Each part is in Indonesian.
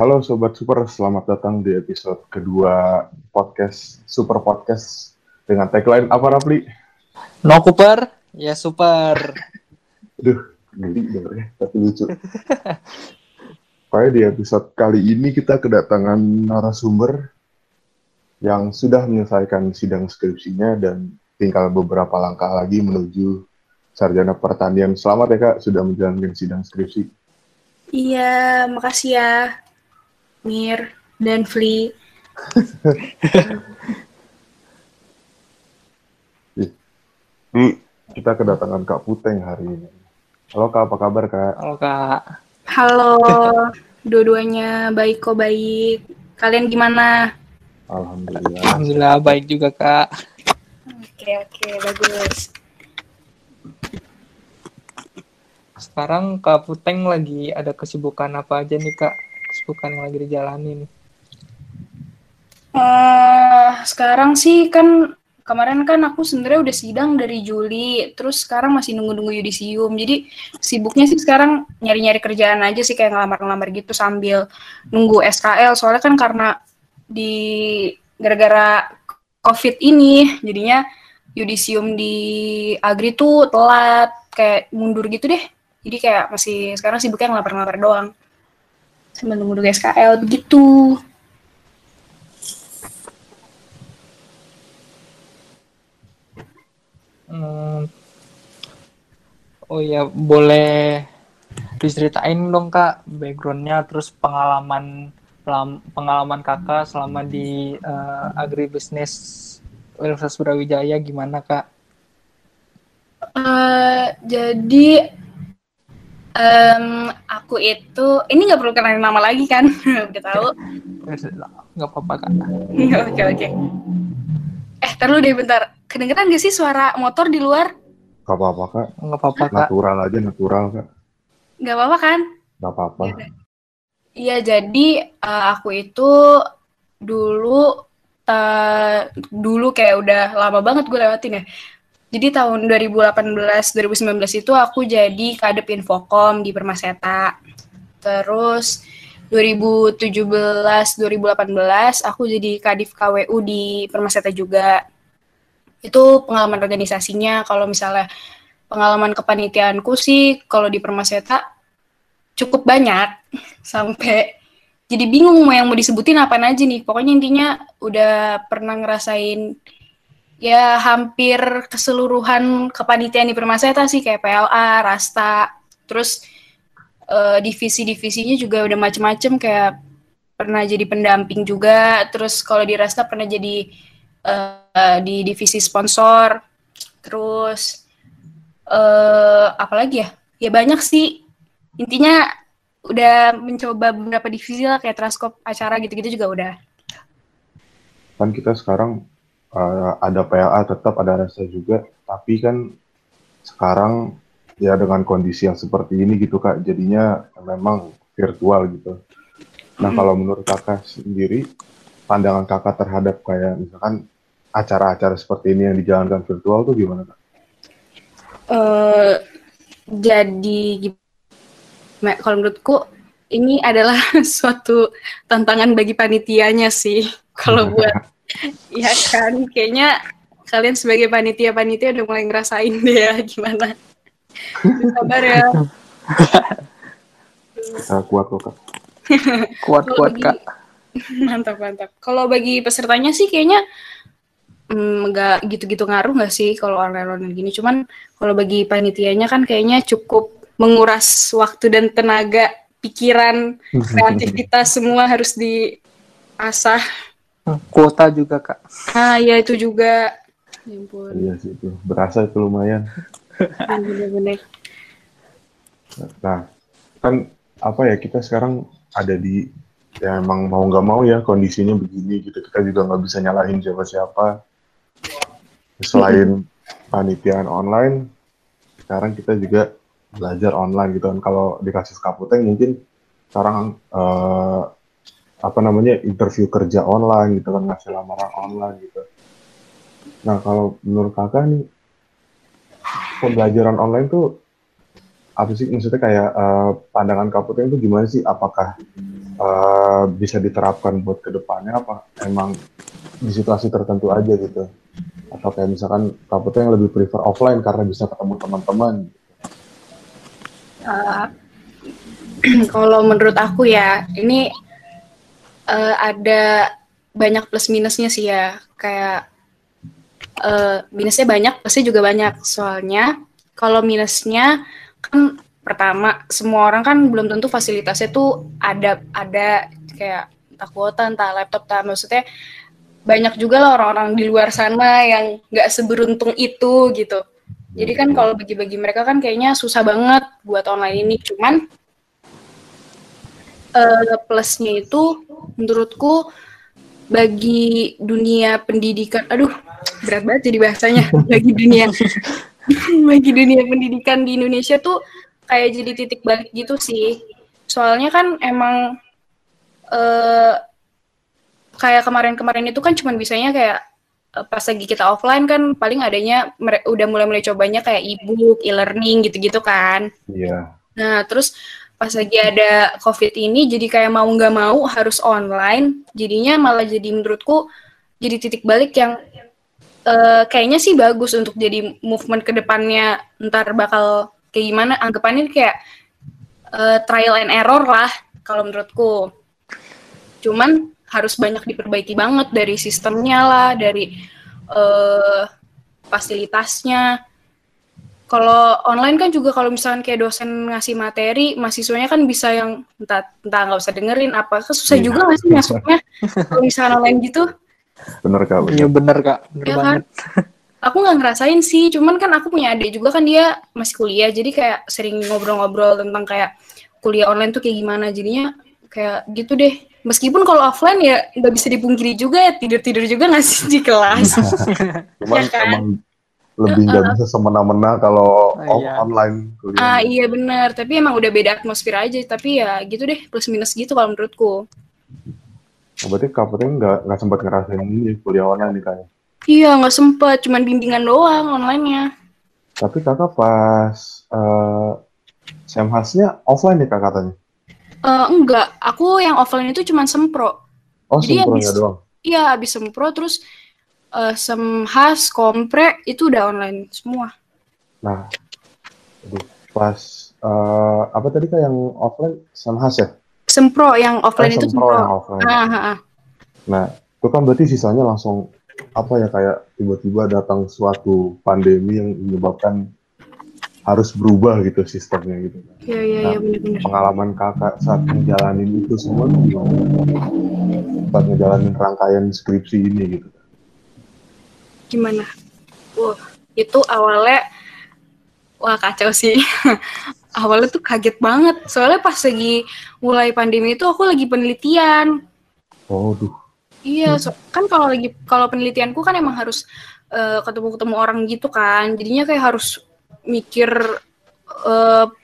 Halo Sobat Super, selamat datang di episode kedua podcast Super Podcast dengan tagline apa Rapli? No Cooper, ya super. Aduh, geli dengernya, tapi lucu. Pokoknya di episode kali ini kita kedatangan narasumber yang sudah menyelesaikan sidang skripsinya dan tinggal beberapa langkah lagi menuju sarjana pertanian. Selamat ya Kak, sudah menjalankan sidang skripsi. Iya, makasih ya, Mir dan Fli. Ini kita kedatangan Kak Puteng hari ini. Halo Kak, apa kabar Kak? Halo Kak. Halo, dua-duanya baik kok baik. Kalian gimana? Alhamdulillah. Alhamdulillah baik juga Kak. Oke, bagus. Sekarang Kak Puteng lagi ada kesibukan apa aja nih Kak? Kesibukan yang lagi dijalanin. Sekarang sih kan kemarin kan aku sebenarnya udah sidang dari Juli, terus sekarang masih nunggu-nunggu yudisium. Jadi sibuknya sih sekarang nyari-nyari kerjaan aja sih, kayak ngelamar-ngelamar gitu sambil nunggu SKL. Soalnya kan karena gara-gara COVID ini, jadinya yudisium di Agri tuh telat, kayak mundur gitu deh. Jadi kayak masih sekarang sibuknya ngelamar-ngelamar doang. Sambil nunggu SKL begitu. Oh ya, boleh diceritain dong Kak backgroundnya, terus pengalaman Kakak selama di agribisnis Universitas Brawijaya gimana Kak? Jadi aku itu ini nggak perlu kenalin nama lagi kan, udah tahu. Nggak apa-apa Kak. Oke. Taruh deh bentar. Kedengeran gak sih suara motor di luar? Gak apa-apa Kak. Nggak apa-apa Kak. Natural Kak. Gak apa-apa kan? Gak apa-apa. Iya, jadi aku itu dulu kayak udah lama banget gue lewatin ya. Jadi tahun 2018-2019 itu aku jadi kadep Infocom di Permaseta. Terus 2017-2018 aku jadi kadif KWU di Permaseta juga. Itu pengalaman organisasinya. Kalau misalnya pengalaman kepanitiaanku sih kalau di Permaseta cukup banyak sampai jadi bingung mau disebutin apaan aja nih. Pokoknya intinya udah pernah ngerasain ya hampir keseluruhan kepanitiaan di Permaseta sih, kayak PLA, Rasta, terus divisi-divisinya juga udah macem-macem, kayak pernah jadi pendamping juga, terus kalau di Rasta pernah jadi di divisi sponsor, terus apalagi ya banyak sih, intinya udah mencoba beberapa divisi lah, kayak transkop acara gitu-gitu juga udah. Kan kita sekarang ada PLA tetap, ada rasa juga, tapi kan sekarang ya dengan kondisi yang seperti ini gitu Kak, jadinya memang virtual gitu. Nah kalau menurut Kakak sendiri, pandangan Kakak terhadap kayak misalkan acara-acara seperti ini yang dijalankan virtual tuh gimana Kak? Jadi kalau menurutku ini adalah suatu tantangan bagi panitianya sih. Kalau buat ya kan, kayaknya kalian sebagai panitia udah mulai ngerasain deh ya gimana. Sabar ya. Kuat kok Kak. Kuat Kak. Mantap. Kalau bagi pesertanya sih kayaknya nggak gitu-gitu ngaruh nggak sih kalau online gini. Cuman kalau bagi panitianya kan kayaknya cukup menguras waktu dan tenaga, pikiran, kreativitas semua harus diasah. Kuota juga Kak. Ya itu juga. Ya ampun. Iya sih itu, berasa itu lumayan. Bener-bener. Nah, kan apa ya, kita sekarang ada di, ya emang mau nggak mau ya kondisinya begini gitu, kita juga nggak bisa nyalahin siapa-siapa. Selain panitiaan online, sekarang kita juga belajar online gitu kan. Kalau di kasus Kak Puteng mungkin sekarang interview kerja online gitu kan, ngasih lamaran online gitu. Nah kalau menurut Kakak nih, pembelajaran online tuh apa sih maksudnya kayak pandangan Kak Puteng itu gimana sih? Apakah bisa diterapkan buat kedepannya apa emang di situasi tertentu aja gitu? Atau kayak misalkan Kak Puteng lebih prefer offline karena bisa ketemu teman-teman? Eh, Kalau menurut aku ya, ini ada banyak plus minusnya sih ya. Kayak minusnya banyak, plusnya juga banyak. Soalnya kalau minusnya kan pertama semua orang kan belum tentu fasilitasnya tuh ada kayak entah kuota, entah laptop, entah maksudnya banyak juga lah orang-orang di luar sana yang nggak seberuntung itu gitu. Jadi kan kalau bagi-bagi mereka kan kayaknya susah banget buat online ini. Cuman plusnya itu menurutku bagi dunia pendidikan, aduh berat banget jadi bahasanya, bagi dunia pendidikan di Indonesia tuh kayak jadi titik balik gitu sih. Soalnya kan emang kayak kemarin-kemarin itu kan cuma bisanya kayak pas lagi kita offline kan paling adanya udah mulai cobanya kayak e-book, e-learning gitu-gitu kan. Iya. Nah, terus pas lagi ada COVID ini jadi kayak mau nggak mau harus online, jadinya malah jadi menurutku jadi titik balik yang kayaknya sih bagus untuk jadi movement ke depannya, ntar bakal kayak gimana, anggapannya kayak trial and error lah kalau menurutku. Cuman harus banyak diperbaiki banget dari sistemnya lah, dari fasilitasnya. Kalau online kan juga kalau misalkan kayak dosen ngasih materi, mahasiswanya kan bisa yang entah nggak usah dengerin apa, susah juga nggak sih masuknya kalau misalkan online gitu. Bener Kak. Iya bener Kak, bener Ya banget. kan? Aku nggak ngerasain sih, cuman kan aku punya adik juga kan dia masih kuliah, jadi kayak sering ngobrol-ngobrol tentang kayak kuliah online tuh kayak gimana, jadinya kayak gitu deh. Meskipun kalau offline ya nggak bisa dipungkiri juga ya, tidur-tidur juga nggak sih di kelas. Cuman Ya kan? emang lebih nggak bisa semena-mena kalau Iya. online kuliah. Iya benar, tapi emang udah beda atmosfer aja, tapi ya gitu deh, plus minus gitu kalau menurutku. Berarti Kak Puteng nggak sempat ngerasain ini kuliah online nih kayaknya. Iya, nggak sempet, cuman bimbingan doang online-nya. Tapi kakak pas Semhasnya offline nih kak katanya? Enggak, aku yang offline itu cuman sempro. Oh, Jadi sempronya doang? Iya, habis sempro terus semhas, kompre itu udah online semua. Nah, pas apa tadi kak yang offline Semhas ya? Sempro yang offline itu Sempro sempro. yang offline. Ah. Nah, itu kan berarti sisanya langsung apa ya kayak tiba-tiba datang suatu pandemi yang menyebabkan harus berubah gitu sistemnya gitu. Iya, benar-benar. Pengalaman kakak saat menjalanin itu semua tuh gimana? Saat ngejalanin rangkaian skripsi ini gitu. Gimana? Itu awalnya wah kacau sih. Awalnya tuh kaget banget. Soalnya pas lagi mulai pandemi itu aku lagi penelitian. Oh, duh. Iya, kan kalau penelitianku kan emang harus ketemu orang gitu kan. Jadinya kayak harus mikir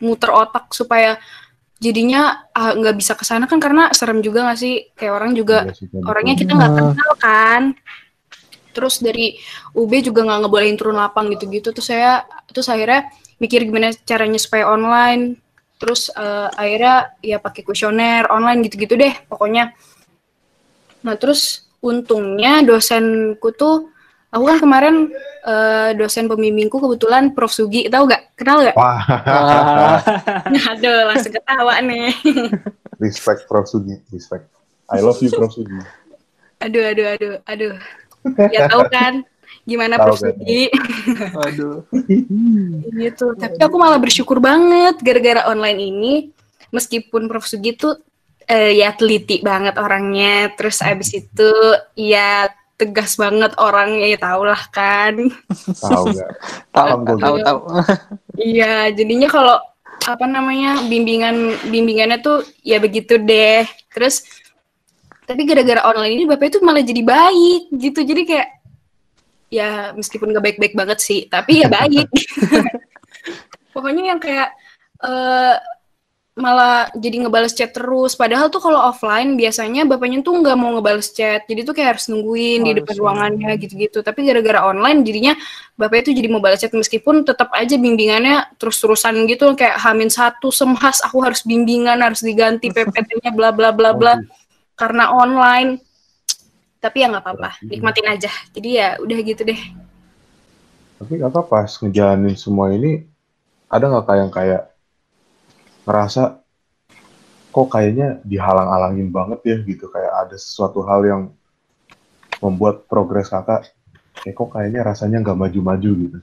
muter otak supaya jadinya nggak bisa kesana kan karena serem juga nggak sih, kayak orang juga orangnya kita nggak kenal kan. Terus dari UB juga nggak ngebolehin turun lapang gitu-gitu. Terus akhirnya mikir gimana caranya supaya online. Terus akhirnya ya pakai kuesioner online gitu-gitu deh pokoknya. Nah terus untungnya dosenku tuh, aku kan kemarin dosen pembimbingku kebetulan Prof. Sugi, tahu gak? Kenal gak? Wah. Aduh, langsung ketawa nih. Respect Prof. Sugi, respect. I love you Prof. Sugi. Aduh. Ya tahu kan gimana Prof. Sugi. Aduh. Gitu. Tapi aku malah bersyukur banget gara-gara online ini, meskipun Prof. Sugi tuh ya teliti banget orangnya, terus abis itu ya tegas banget orangnya, ya tau lah kan. Tahu nggak? Tahu. Iya, jadinya kalau bimbingannya tuh ya begitu deh. Terus tapi gara-gara online ini bapak itu malah jadi baik gitu, jadi kayak ya meskipun nggak baik-baik banget sih, tapi ya baik. Pokoknya yang kayak malah jadi ngebales chat terus. Padahal tuh kalau offline biasanya bapaknya tuh nggak mau ngebales chat. Jadi tuh kayak harus nungguin di depan ruangannya gitu-gitu. Tapi gara-gara online jadinya bapaknya tuh jadi mau balas chat meskipun tetap aja bimbingannya terus-terusan gitu kayak H-1 semhas aku harus bimbingan, harus diganti PPT-nya bla bla bla bla karena online. Tapi ya nggak apa-apa, nikmatin aja. Jadi ya udah gitu deh. Tapi kakak pas ngejalanin semua ini, ada nggak kayak ngerasa kok kayaknya dihalang-halangin banget ya gitu, kayak ada sesuatu hal yang membuat progres kakak kok kayaknya rasanya nggak maju-maju gitu.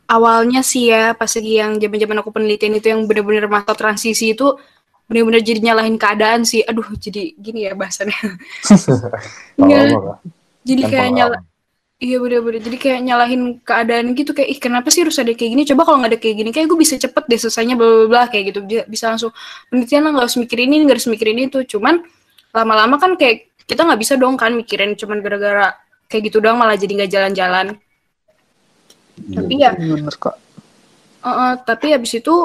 Awalnya sih ya pas lagi yang zaman-zaman aku penelitian itu yang benar-benar masa transisi itu benar-benar jadi nyalahin keadaan sih. Aduh, jadi gini ya bahasannya. Iya. Jadi kan kayak nyala. Iya bener-bener, jadi kayak nyalahin keadaan gitu, kayak ih kenapa sih harus ada kayak gini, coba kalau nggak ada kayak gini, kayak gue bisa cepet deh selesainya bla bla bla kayak gitu, bisa langsung penelitian lah, nggak harus mikirin ini, nggak harus mikirin itu, cuman lama-lama kan kayak kita nggak bisa dong kan mikirin cuman gara-gara kayak gitu doang malah jadi nggak jalan-jalan. Tapi ya, bener kak. tapi abis itu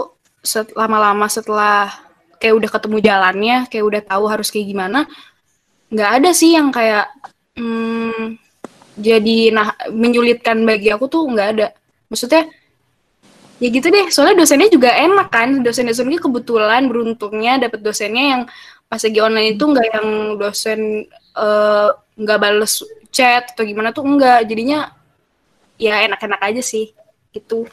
lama-lama setelah kayak udah ketemu jalannya, kayak udah tahu harus kayak gimana, nggak ada sih yang kayak jadi menyulitkan bagi aku tuh nggak ada. Maksudnya ya gitu deh, soalnya dosennya juga enak kan, dosen-dosennya kebetulan beruntungnya dapet dosennya yang pas lagi online itu nggak yang dosen nggak bales chat atau gimana tuh enggak, jadinya ya enak-enak aja sih gitu.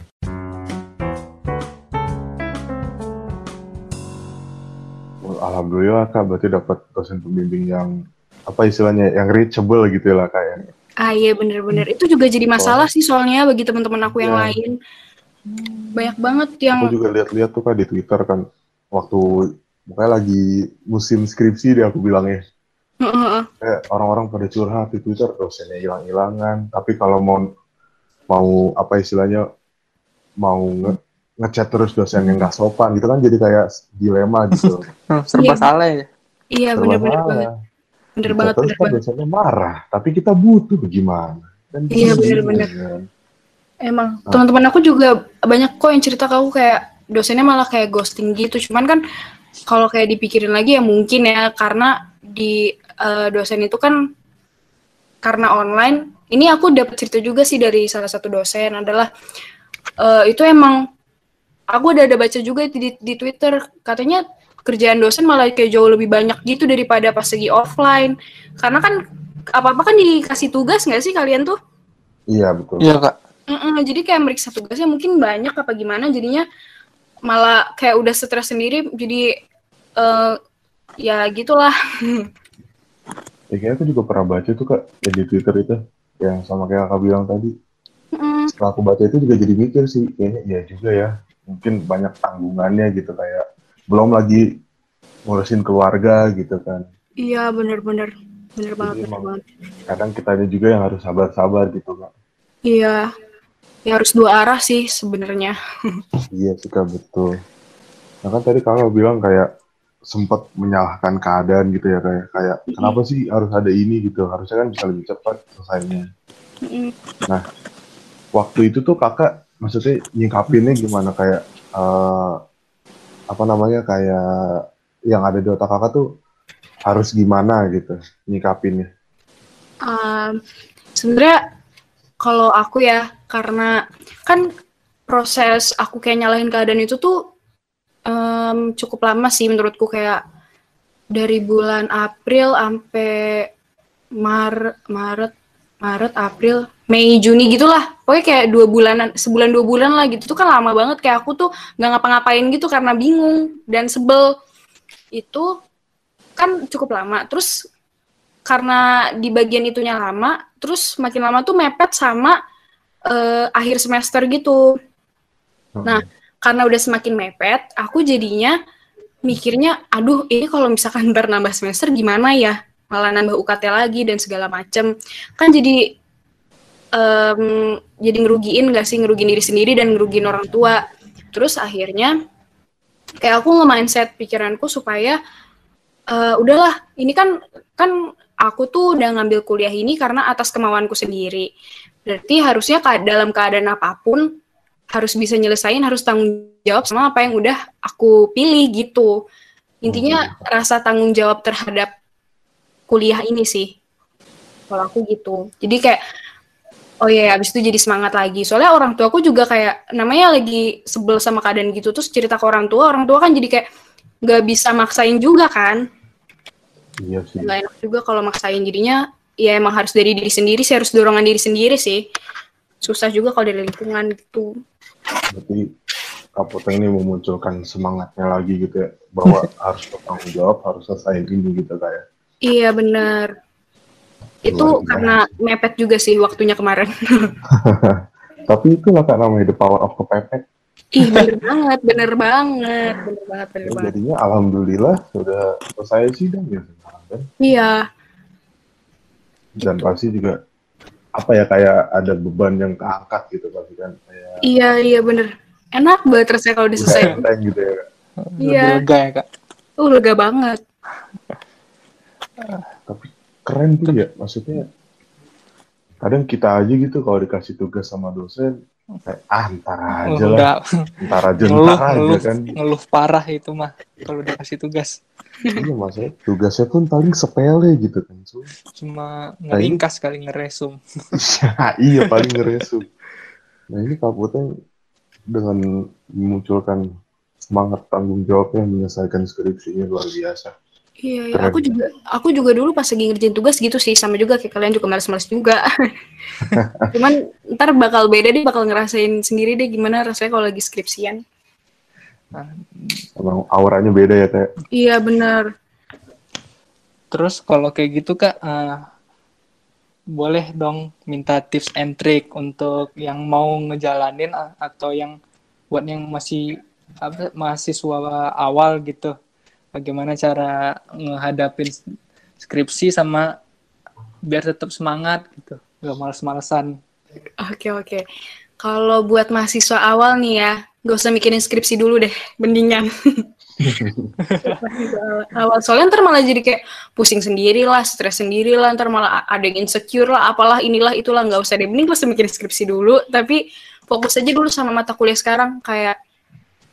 Alhamdulillah kak, berarti dapat dosen pembimbing yang apa istilahnya, yang reachable gitu lah kayaknya. Iya bener-bener, itu juga jadi masalah sih soalnya bagi teman-teman aku yang lain. Banyak banget yang... Aku juga lihat-lihat tuh kak di Twitter kan, waktu pokoknya lagi musim skripsi deh aku bilangnya. Kayak orang-orang pada curhat di Twitter, dosennya hilang-hilangan, tapi kalau mau apa istilahnya, mau ngechat terus dosen yang nggak sopan gitu kan, jadi kayak dilema gitu. Serba salah ya. Iya bener-bener banget. Bener banget, terus kan dosennya marah, tapi kita butuh gimana? Kan iya bener-bener. Kan? Emang teman-teman aku juga banyak kok yang cerita ke aku kayak dosennya malah kayak ghosting gitu. Cuman kan kalau kayak dipikirin lagi ya mungkin ya karena di dosen itu kan karena online. Ini aku dapat cerita juga sih dari salah satu dosen adalah itu emang aku udah ada baca juga di Twitter katanya kerjaan dosen malah kayak jauh lebih banyak gitu daripada pas lagi offline. Karena kan apa-apa kan dikasih tugas nggak sih kalian tuh? Iya betul. Iya kak. Jadi kayak meriksa tugasnya mungkin banyak apa gimana, jadinya malah kayak udah stres sendiri. Jadi ya gitulah. Ya kayaknya aku juga pernah baca tuh kak ya di Twitter itu yang sama kayak kakak bilang tadi. Setelah aku baca itu juga jadi mikir sih kayaknya iya juga ya. Mungkin banyak tanggungannya gitu kayak belum lagi ngurusin keluarga gitu kan. Iya benar-benar bener banget. Kadang kitanya juga yang harus sabar-sabar gitu kak. Iya, ya harus dua arah sih sebenarnya. Iya sih kak, betul. Nah kan tadi kakak bilang kayak sempat menyalahkan keadaan gitu ya kayak kenapa sih harus ada ini gitu, harusnya kan bisa lebih cepat selesainya. Nah waktu itu tuh kakak maksudnya nyingkapinnya gimana, kayak apa namanya, kayak yang ada di otak kakak tuh harus gimana gitu nyikapinnya? Sebenarnya kalau aku ya, karena kan proses aku kayak nyalahin keadaan itu tuh cukup lama sih menurutku, kayak dari bulan April sampai Maret, April, Mei, Juni gitulah. Pokoknya kayak 2 bulanan, sebulan 2 bulan lah gitu. Itu kan lama banget, kayak aku tuh nggak ngapa-ngapain gitu karena bingung dan sebel. Itu kan cukup lama. Terus karena di bagian itunya lama, terus makin lama tuh mepet sama akhir semester gitu. Nah, karena udah semakin mepet, aku jadinya mikirnya, aduh ini kalau misalkan ntar nambah semester gimana ya? Malah nambah UKT lagi dan segala macem. Kan jadi ngerugiin gak sih? Ngerugiin diri sendiri dan ngerugiin orang tua. Terus akhirnya kayak aku nge-mindset pikiranku supaya udahlah, ini kan aku tuh udah ngambil kuliah ini karena atas kemauanku sendiri. Berarti harusnya dalam keadaan apapun harus bisa nyelesain, harus tanggung jawab sama apa yang udah aku pilih gitu. Intinya rasa tanggung jawab terhadap kuliah ini sih. Kalau aku gitu. Jadi kayak oh iya, abis itu jadi semangat lagi. Soalnya orang tua aku juga kayak namanya lagi sebel sama keadaan gitu, terus cerita ke orang tua kan jadi kayak nggak bisa maksain juga kan. Iya sih. Nggak enak juga kalau maksain, jadinya ya emang harus dari diri sendiri sih, harus dorongan diri sendiri sih. Susah juga kalau dari lingkungan gitu. Berarti Kak Puteng ini memunculkan semangatnya lagi gitu ya, bahwa harus bertanggung jawab, harus selesaiin ini gitu kayak. Iya benar. Itu karena mepet juga sih waktunya kemarin. Tapi itulah Kak namanya the power of kepepet. Ih bener banget. Jadinya alhamdulillah sudah selesai sidang ya sekarang kan. Iya. Dan pasti juga apa ya, kayak ada beban yang keangkat gitu pasti kan. Kayak Iya bener. Enak banget rasanya kalau udah selesai. enteng gitu ya Kak. Iya. Lebih lega ya Kak. Lega banget. Tapi keren tuh ya, maksudnya kadang kita aja gitu kalau dikasih tugas sama dosen kayak ntar aja lah, ntar aja kan. Ngeluh parah itu mah kalau udah kasih tugas. Iya maksudnya tugasnya pun paling sepele gitu kan. Cuma ngeringkas kali ngeresum. Iya paling ngeresum. Nah ini Kak Puteng dengan memunculkan semangat tanggung jawabnya menyelesaikan skripsinya luar biasa. Iya, aku juga dulu pas lagi ngerjain tugas gitu sih, sama juga kayak kalian juga males-males juga. Cuman ntar bakal beda deh, bakal ngerasain sendiri deh gimana rasanya kalau lagi skripsian. Emang auranya beda ya Teh? Iya benar. Terus kalau kayak gitu Kak, boleh dong minta tips and trick untuk yang mau ngejalanin atau yang buat yang masih mahasiswa awal gitu. Bagaimana cara menghadapin skripsi sama biar tetap semangat gitu, gak males-malesan. Oke. Kalau buat mahasiswa awal nih ya, gak usah mikirin skripsi dulu deh, mendingan. Awal soalnya ntar malah jadi kayak pusing sendiri lah, stres sendiri lah, ntar malah ada yang insecure lah, apalah inilah itulah, nggak usah deh, mending gak usah mikirin skripsi dulu, tapi fokus aja dulu sama mata kuliah sekarang. Kayak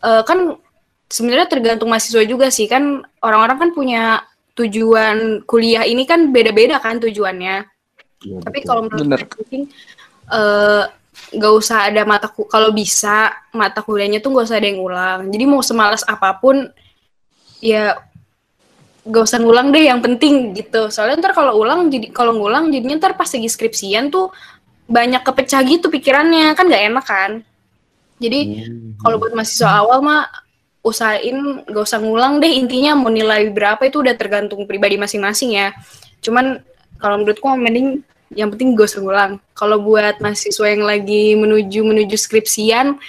kan sebenarnya tergantung mahasiswa juga sih, kan orang-orang kan punya tujuan kuliah ini kan beda-beda kan tujuannya. Ya, tapi kalau menurut saya mungkin nggak usah ada kalau bisa mata kuliahnya tuh nggak usah ada yang ulang. Jadi mau semalas apapun ya nggak usah ngulang deh, yang penting gitu. Soalnya ntar kalau ngulang jadinya ntar pas lagi skripsian tuh banyak kepecah gitu pikirannya, kan nggak enak kan. Jadi kalau buat mahasiswa awal mah usahain gak usah ngulang deh, intinya mau nilai berapa itu udah tergantung pribadi masing-masing ya. Cuman kalau menurutku mending yang penting gak usah ngulang. Kalau buat mahasiswa yang lagi menuju skripsian,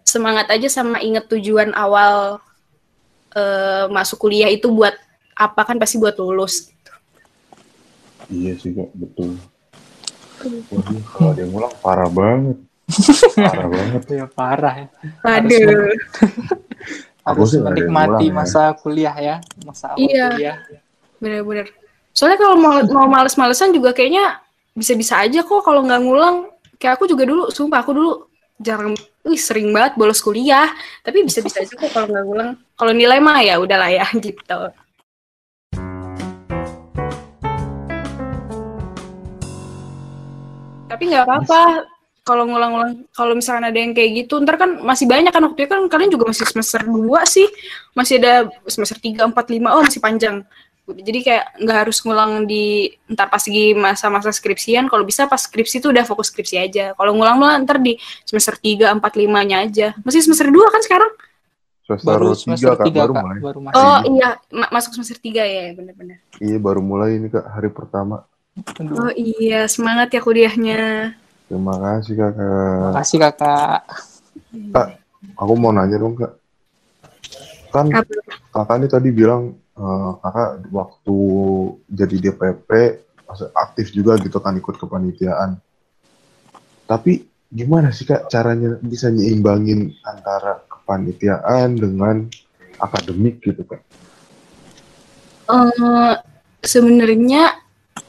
semangat aja sama inget tujuan awal masuk kuliah itu buat apa, kan pasti buat lulus. Iya sih Kak, betul. Waduh, kalau ada yang ngulang parah banget. Parah banget. Ya parah ya. Aduh. Harus menikmati masa kuliah ya, masa awal kuliah. Bener-bener. Soalnya kalau mau males-malesan juga kayaknya bisa-bisa aja kok kalau nggak ngulang. Kayak aku juga dulu, sumpah aku dulu sering banget bolos kuliah. Tapi bisa-bisa aja kok kalau nggak ngulang. Kalau nilai mah ya udahlah ya gitu. Tapi nggak apa-apa. Kalau ngulang-ngulang, kalau misalkan ada yang kayak gitu, ntar kan masih banyak kan waktu itu kan kalian juga masih semester 2 sih, masih ada semester 3, 4, 5, masih panjang. Jadi kayak nggak harus ngulang ntar pas lagi masa-masa skripsian, kalau bisa pas skripsi tuh udah fokus skripsi aja. Kalau ngulang ntar di semester 3, 4, 5-nya aja. Masih semester 2 kan sekarang? Semester 3 Kak, baru mulai. Oh iya, masuk semester 3 ya, benar-benar. Iya, baru mulai ini Kak, hari pertama. Oh iya, semangat ya kuliahnya. Terima kasih Kakak. Terima kasih Kakak. Kak, aku mau nanya dong Kak. Kan Kakak ini tadi bilang Kakak waktu jadi DPP aktif juga gitu kan, ikut kepanitiaan. Tapi gimana sih Kak caranya bisa nyimbangin antara kepanitiaan dengan akademik gitu Kak? Sebenarnya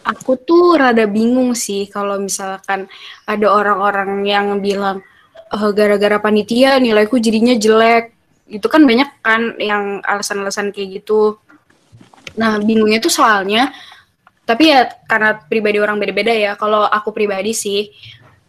aku tuh rada bingung sih kalau misalkan ada orang-orang yang bilang, gara-gara panitia nilaiku jadinya jelek. Itu kan banyak kan yang alasan-alasan kayak gitu. Nah, bingungnya tuh soalnya, tapi ya karena pribadi orang beda-beda ya. Kalau aku pribadi sih,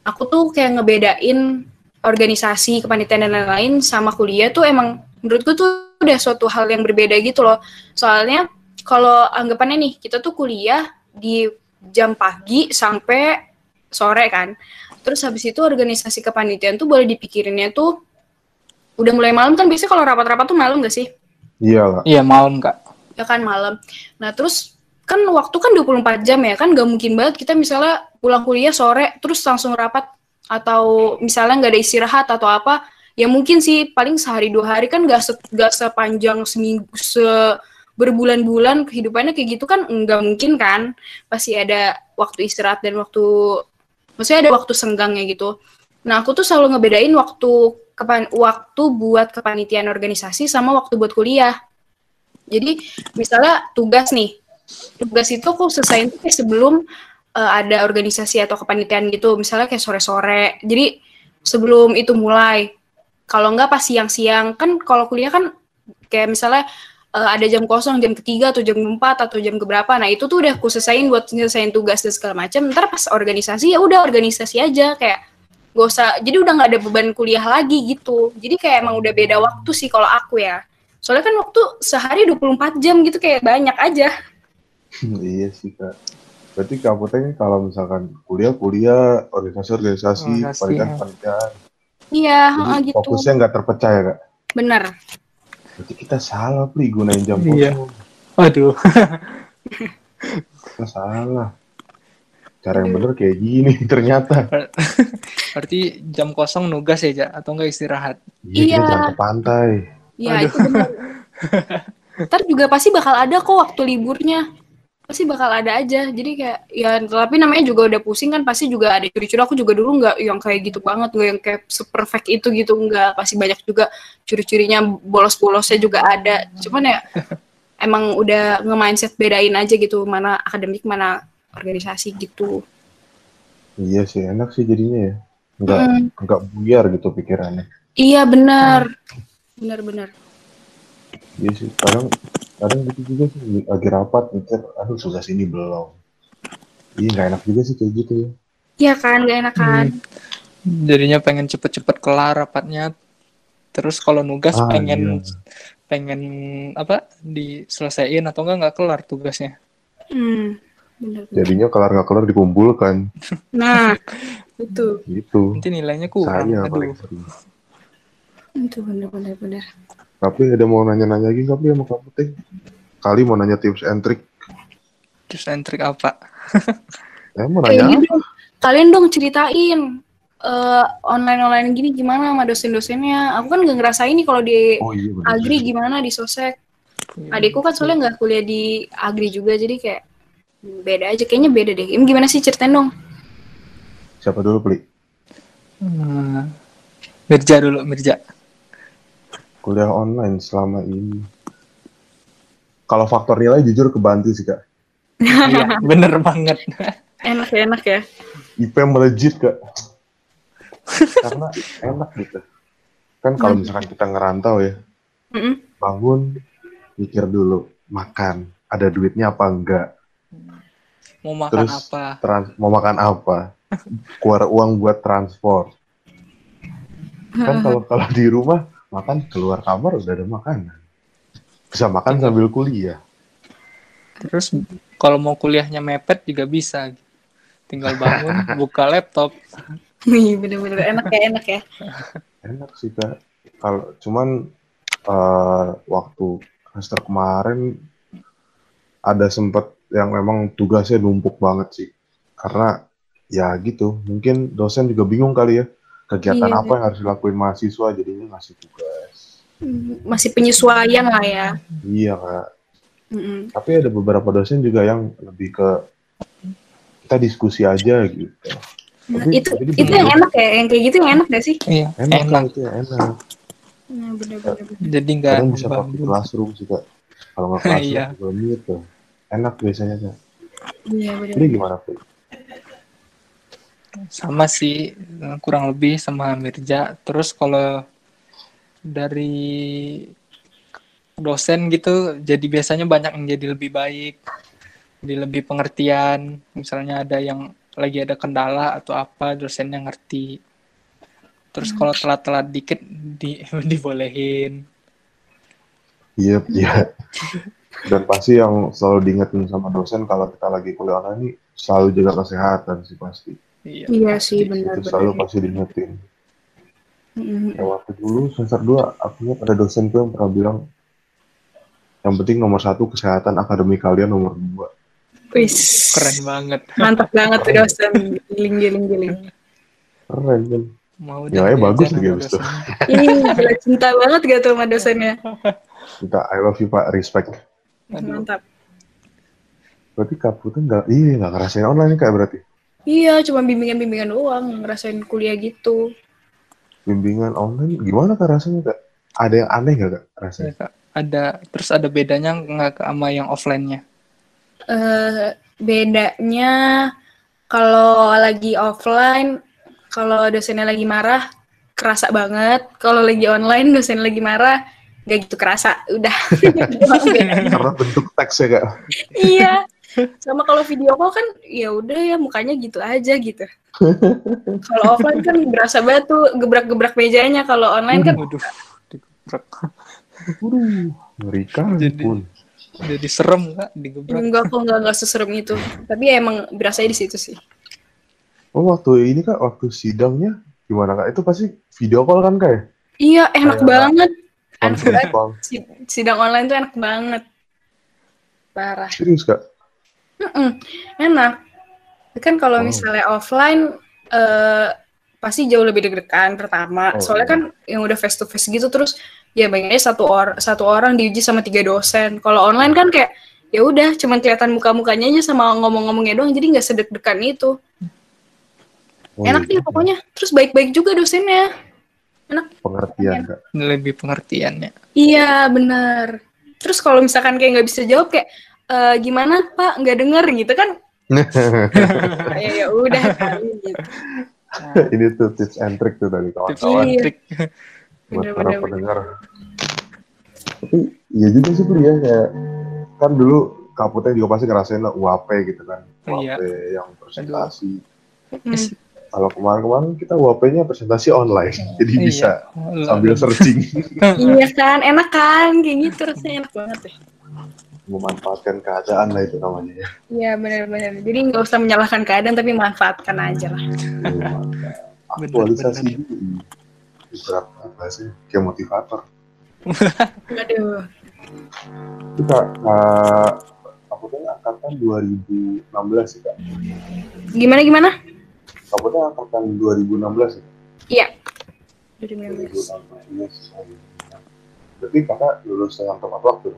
aku tuh kayak ngebedain organisasi, kepanitiaan dan lain-lain sama kuliah tuh emang menurutku tuh udah suatu hal yang berbeda gitu loh. Soalnya kalau anggapannya nih, kita tuh kuliah di jam pagi sampai sore kan. Terus habis itu organisasi kepanitiaan tuh boleh dipikirinnya tuh udah mulai malam kan, biasanya kalau rapat-rapat tuh malam gak sih? Iya lah. Iya, malam, Kak. Ya kan malam. Nah terus kan waktu kan 24 jam ya kan, gak mungkin banget kita misalnya pulang kuliah sore terus langsung rapat, atau misalnya nggak ada istirahat atau apa. Ya mungkin sih paling sehari 2 hari kan, gak sepanjang seminggu, berbulan-bulan kehidupannya kayak gitu kan, nggak mungkin kan. Pasti ada waktu istirahat dan maksudnya ada waktu senggangnya gitu. Nah aku tuh selalu ngebedain waktu buat kepanitiaan organisasi sama waktu buat kuliah. Jadi misalnya tugas itu aku selesaiin tuh kayak sebelum ada organisasi atau kepanitiaan gitu, misalnya kayak sore-sore. Jadi sebelum itu mulai. Kalau enggak pas siang-siang, kan kalau kuliah kan kayak misalnya ada jam kosong, jam ketiga atau jam 4 atau jam keberapa. Nah itu tuh udah aku selesaiin buat nyelesain tugas dan segala macam. Ntar pas organisasi ya udah organisasi aja, kayak gak usah, jadi udah nggak ada beban kuliah lagi gitu. Jadi kayak emang udah beda waktu sih kalau aku ya. Soalnya kan waktu sehari 24 jam gitu, kayak banyak aja. Iya sih Kak. Berarti kamu teh kalau misalkan kuliah, organisasi, panitiaan. Iya, Jadi gitu. fokusnya nggak terpecah ya Kak? Bener. Berarti kita salah, Pri, gunain jam Iya. kosong. Waduh. Kita salah. Cara yang bener kayak gini ternyata. Berarti jam kosong nugas ya, Ja? Atau enggak istirahat? Iya, kita jangan ke pantai. Iya, itu bener. Ntar juga pasti bakal ada kok waktu liburnya. Pasti bakal ada aja. Jadi kayak, ya tapi namanya juga udah pusing kan, pasti juga ada curi-curi. Aku juga dulu nggak yang kayak gitu banget, nggak yang kayak perfect itu gitu, nggak. Pasti banyak juga curi-curinya, bolos-bolosnya juga ada. Cuman ya emang udah nge-mindset bedain aja gitu, mana akademik, mana organisasi gitu. Iya sih, enak sih jadinya ya. Nggak buyar gitu pikirannya. Iya benar. Benar-benar. Iya sih, kadang gitu juga sih, lagi rapat mikir, aduh tugas ini belum. Iya, nggak enak juga sih kayak gitu ya. Iya kan, nggak enak kan. Jadinya pengen cepet-cepet kelar rapatnya. Terus kalau nugas pengen apa, diselesaiin atau nggak kelar tugasnya. Benar. Jadinya kelar nggak kelar dikumpulkan. Nah, itu. Gitu. Nanti nilainya kurang. Saya Aduh. Itu benar. Tapi ada mau nanya-nanya lagi nggak, Pri, sama kamu teh? Kali mau nanya tips and trick. Tips and trick apa? Mau nanya apa? Kalian dong ceritain online gini gimana sama dosen-dosennya. Aku kan nggak ngerasain nih kalau di Agri gimana di Sosek. Adikku kan soalnya nggak kuliah di Agri juga, jadi kayak beda aja. Kayaknya beda deh. Gimana sih, ceritain dong. Siapa dulu, Pri? Mirja. Kuliah online selama ini. Kalau faktor nilai jujur kebantu sih Kak. Iya, bener banget. Enak ya. IP melejit Kak. Karena enak gitu. Kan kalau misalkan kita ngerantau ya, bangun, mikir dulu, makan, ada duitnya apa enggak. Mau makan terus apa? Mau makan apa? Keluar uang buat transport. Kan kalau di rumah, makan keluar kamar udah ada makanan. Bisa makan sambil kuliah. Terus kalau mau kuliahnya mepet juga bisa. Tinggal bangun, buka laptop. Bener-bener enak ya. Enak sih Kak. Kalau cuman waktu semester kemarin ada sempet yang memang tugasnya numpuk banget sih. Karena ya gitu, mungkin dosen juga bingung kali ya. Kegiatan apa yang harus dilakuin mahasiswa, jadinya ngasih tugas. Masih penyesuaian lah ya. Iya Kak. Tapi ada beberapa dosen juga yang lebih ke kita diskusi aja gitu. Itu yang enak ya, yang kayak gitu yang enak gak sih? Iya, enak. Itu yang enak. Nah, bener. Jadi nggak kadang bisa pakai classroom sih Kak. Kalau nggak classroom, Google Meet tuh. Enak biasanya Kak. Iya benar. Ini gimana Kak? Sama sih, kurang lebih sama Mirja. Terus kalau dari dosen gitu, jadi biasanya banyak yang jadi lebih baik, jadi lebih pengertian. Misalnya ada yang lagi ada kendala atau apa, dosennya ngerti. Terus kalau telat-telat dikit dibolehin. Iya, iya. Dan pasti yang selalu diingetin sama dosen kalau kita lagi kuliah online ini selalu jaga kesehatan sih pasti. Iya sih, pasti. benar. Itu selalu pasti diingetin. Mm-mm. Ya, waktu dulu semester 2, aku ingat ada dosen tuh yang pernah bilang, yang penting nomor 1 kesehatan akademik kalian, nomor 2. Wis. Keren banget. Mantap banget tuh dosen. Giling. Keren kan? Mau Nilainya bagus lagi sama abis itu. dosennya. Ih, gila, cinta banget gak tuh sama dosennya. Kita I love you Pak, respect. Aduh. Mantap. Berarti Kaputen nggak ngerasain online nih Kak berarti? Iya, cuma bimbingan-bimbingan doang, ngerasain kuliah gitu. Bimbingan online gimana Kak rasanya Kak? Ada yang aneh nggak Kak Ya, rasanya? Kak. Terus ada bedanya nggak sama yang offline-nya? Bedanya kalau lagi offline, kalau dosennya lagi marah, kerasa banget. Kalau lagi online, dosen lagi marah, gak gitu kerasa. Udah. Karena bentuk teksnya Kak. Iya. Sama kalau video call kan, ya udah ya mukanya gitu aja gitu. Kalau offline kan berasa banget tuh gebrak-gebrak mejanya. Kalau online kan Waduh, digebrak. Ngeri kali pun. Jadi serem Kak, digebrak. enggak seserem itu. Tapi ya emang berasanya di situ sih. Oh waktu ini Kak, waktu sidangnya gimana Kak? Itu pasti video call kan Kak ya? Iya, enak Kayak banget. Enak conference banget. call. Sidang online tuh enak banget. Parah. Serius Kak? Enak. Kan kalau Wow. misalnya offline pasti jauh lebih deg-degan pertama. Oh, Soalnya iya. kan yang udah face to face gitu terus ya banyaknya satu orang diuji sama 3 dosen. Kalau online kan kayak ya udah cuman kelihatan muka-mukanya aja sama ngomong-ngomongnya doang jadi nggak sedeg-degan itu. Oh, Enak iya. deh pokoknya. Terus baik-baik juga dosennya. Enak. Pengertian Kak. Lebih pengertiannya. Iya benar. Terus kalau misalkan kayak nggak bisa jawab kayak gimana Pak nggak denger gitu kan? Ya udah kali gitu. Ini tuh tips and trick tuh dari Tips kawan-kawan and trick. buat para Bener-bener. pendengar. Tapi iya juga sih Bro ya, kayak kan dulu Kaputen juga pasti ngerasain lah UAP gitu kan. Iya. UAP yang presentasi. Hmm. Kalau kemarin kita UAP-nya presentasi online, jadi Iya. bisa sambil searching, Iya kan, enak kan, kayak gitu rasanya enak banget deh. memanfaatkan keadaan lah itu namanya ya. Iya benar-benar. Jadi nggak usah menyalahkan keadaan tapi manfaatkan aja lah. Aktualisasi diri. Beberapa bahasanya kayak motivator. Aduh. Itu Kak, Kaputen angkatan 2016 sih Kak. Gimana? Kaputen angkatan 2016 ya? Iya. 2019. 2016. Berarti Kakak lulus yang tepat waktu.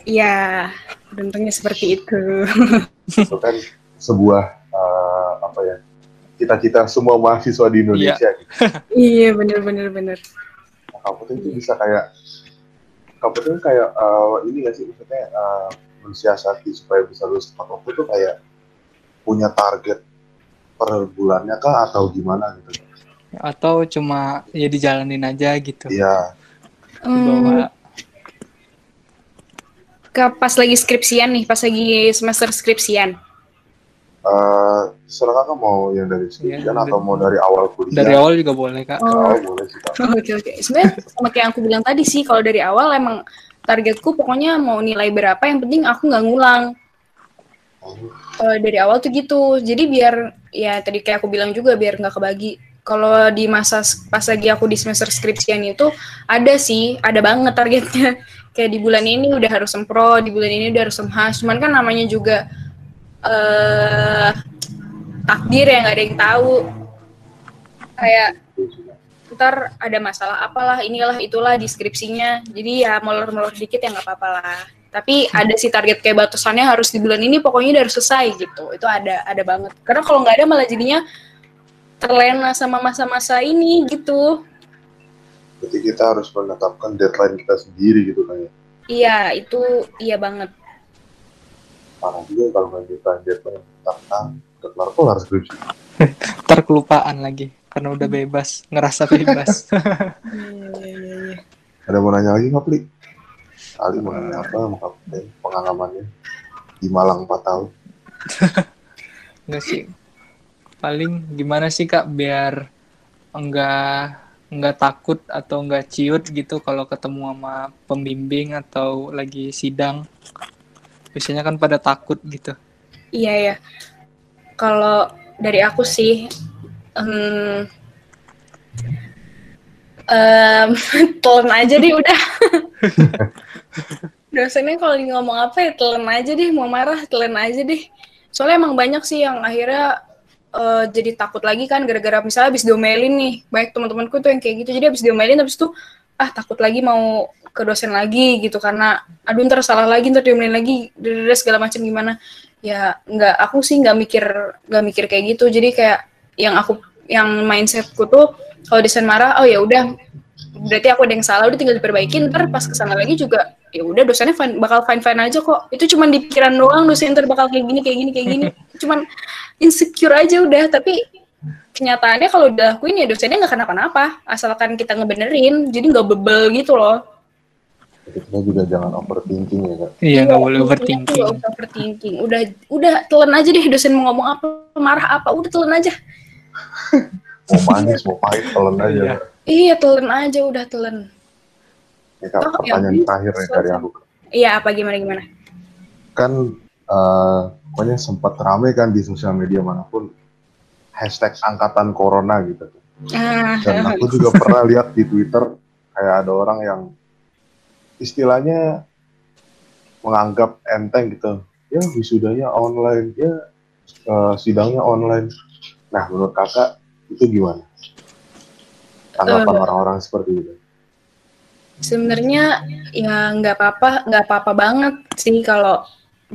Iya, beruntungnya seperti itu. Itu kan sebuah apa ya, cita-cita semua mahasiswa di Indonesia. Gitu. Iya, benar. Nah, Kaputen itu bisa kayak ini nggak sih, maksudnya mensiasati supaya bisa lulus tepat waktu itu kayak punya target per bulannya kah atau gimana gitu? Atau cuma ya dijalanin aja gitu. Iya. Dibawa. Pas lagi skripsian nih, pas lagi semester skripsian. Serah Kakak mau yang dari skripsian Iya, atau mau dari awal kuliah? Dari awal juga boleh Kak. Oh, boleh sih Kak. Oke. Sebenarnya sama kayak yang aku bilang tadi sih, kalau dari awal emang targetku pokoknya mau nilai berapa, yang penting aku nggak ngulang. Dari awal tuh gitu. Jadi biar ya tadi kayak aku bilang juga biar nggak kebagi. Kalau di masa pas lagi aku di semester skripsian itu ada banget targetnya. Kayak di bulan ini udah harus sempro, di bulan ini udah harus semhas. Cuman kan namanya juga takdir yang nggak ada yang tahu. Kayak ntar ada masalah apalah, inilah itulah di skripsinya. Jadi ya molor-molor dikit ya nggak apa-apa lah. Tapi ada sih target kayak batasannya harus di bulan ini pokoknya udah harus selesai gitu. Itu ada banget. Karena kalau nggak ada malah jadinya terlena sama masa-masa ini gitu. Berarti kita harus menetapkan deadline kita sendiri gitu kan ya. Iya, itu iya banget. Parah juga kalau nggak kita deadline, udah kelar skripsi. ntar kelupaan lagi karena udah bebas, ngerasa bebas. Iya. Ada mau nanya lagi nggak, Pli? Kali mau nanya apa, mau kapten pengalamannya di Malang 4 tahun. Enggak sih. Paling gimana sih Kak biar enggak takut atau enggak ciut gitu kalau ketemu sama pembimbing atau lagi sidang. Biasanya kan pada takut gitu. Iya ya. Kalau dari aku sih, telan aja deh udah. Dosennya kalau ngomong apa ya telan aja deh, mau marah telan aja deh. Soalnya emang banyak sih yang akhirnya jadi takut lagi kan gara-gara misalnya habis diomelin nih. Banyak teman-temanku tuh yang kayak gitu. Jadi habis diomelin habis itu takut lagi mau ke dosen lagi gitu karena aduh ntar salah lagi, ntar diomelin lagi, segala macam gimana. Ya aku sih nggak mikir kayak gitu. Jadi kayak yang mindsetku tuh kalau dosen marah, oh ya udah berarti aku ada yang salah, udah tinggal diperbaikin, ntar pas kesana lagi juga ya udah dosennya bakal fine aja kok. Itu cuman di pikiran doang, dosen ntar bakal kayak gini cuman insecure aja udah. Tapi kenyataannya kalau udah lakuin ya dosennya nggak kenapa-napa asalkan kita ngebenerin, jadi nggak bebel gitu loh. Kita juga jangan overthinking ya Kak. Iya, nggak boleh Nggak overthinking. usah overthinking, udah telan aja deh, dosen mau ngomong apa, marah apa, udah telan aja. Mau manis mau pahit telan aja. Iya telan aja, udah telan. Ya Kak, pertanyaan terakhir nih dari aku. Iya, apa gimana? Kan pokoknya sempat rame kan di sosial media manapun hashtag angkatan corona gitu. Dan aku juga pernah lihat di Twitter kayak ada orang yang istilahnya menganggap enteng gitu. Ya wisudanya online, ya sidangnya online. Nah menurut kakak itu gimana? Tanggapan orang-orang seperti itu? Sebenarnya ya nggak apa-apa banget sih kalau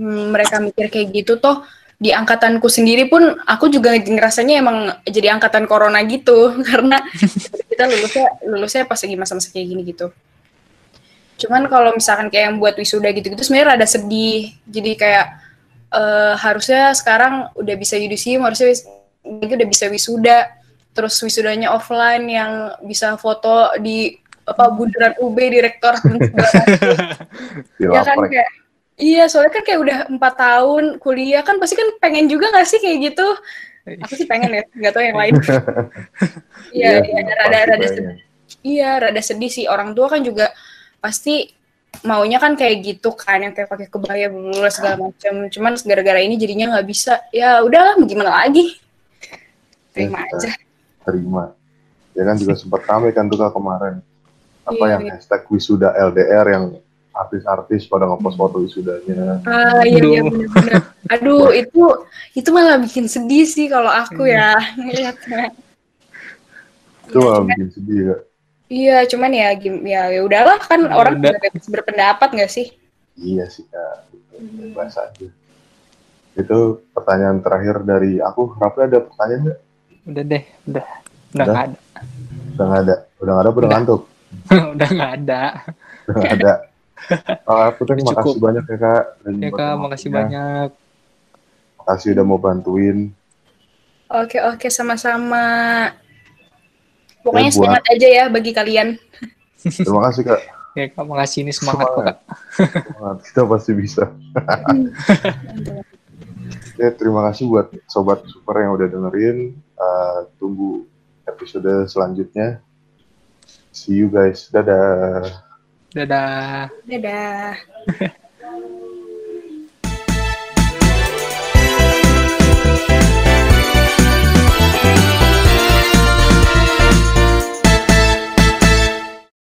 mereka mikir kayak gitu. Toh di angkatanku sendiri pun aku juga ngerasanya emang jadi angkatan corona gitu karena kita lulusnya pas lagi masa-masa kayak gini gitu. Cuman kalau misalkan kayak yang buat wisuda gitu-gitu sebenarnya rada sedih. Jadi kayak harusnya sekarang udah bisa yudisium, harusnya udah bisa wisuda. Terus wisudanya offline yang bisa foto di bundaran UB di rektor ya kan kayak iya, soalnya kan kayak udah 4 tahun kuliah kan pasti kan pengen juga nggak sih kayak gitu. Aku sih pengen ya, nggak tahu yang lain. Iya, rada sedih. Iya, rada sedih sih. Orang tua kan juga pasti maunya kan kayak gitu kan, yang kayak pakai kebaya segala macam. Cuman gara-gara ini jadinya nggak bisa. Ya udahlah, gimana lagi? Terima aja. Terima. Ya kan juga sempat rame kan tuh Kak kemarin. Yang hashtag wisuda LDR yang artis-artis pada ngepost foto wisudanya. Iya benar-benar. Aduh, itu malah bikin sedih sih kalau aku ya ngeliatnya. Itu malah bikin sedih ya. Iya, cuman ya udahlah kan orang bebas berpendapat nggak sih? Iya sih Kak, bebas aja. Itu pertanyaan terakhir dari aku. Rafa ada pertanyaan nggak? Udah deh, udah nggak ada. Udah nggak ada, udah ngantuk. Udah nggak ada. Udah nggak ada. Aku terima kasih banyak ya Kak. Ya Kak, makasih banyak. Makasih udah mau bantuin. Oke, sama-sama. Pokoknya semangat aja ya bagi kalian. Terima kasih Kak. Ya Kak, makasih, ini semangat kok Kak. Semangat, kita pasti bisa. Ya, terima kasih buat Sobat Super yang udah dengerin. Tunggu episode selanjutnya. See you guys. Dadah. Dadah.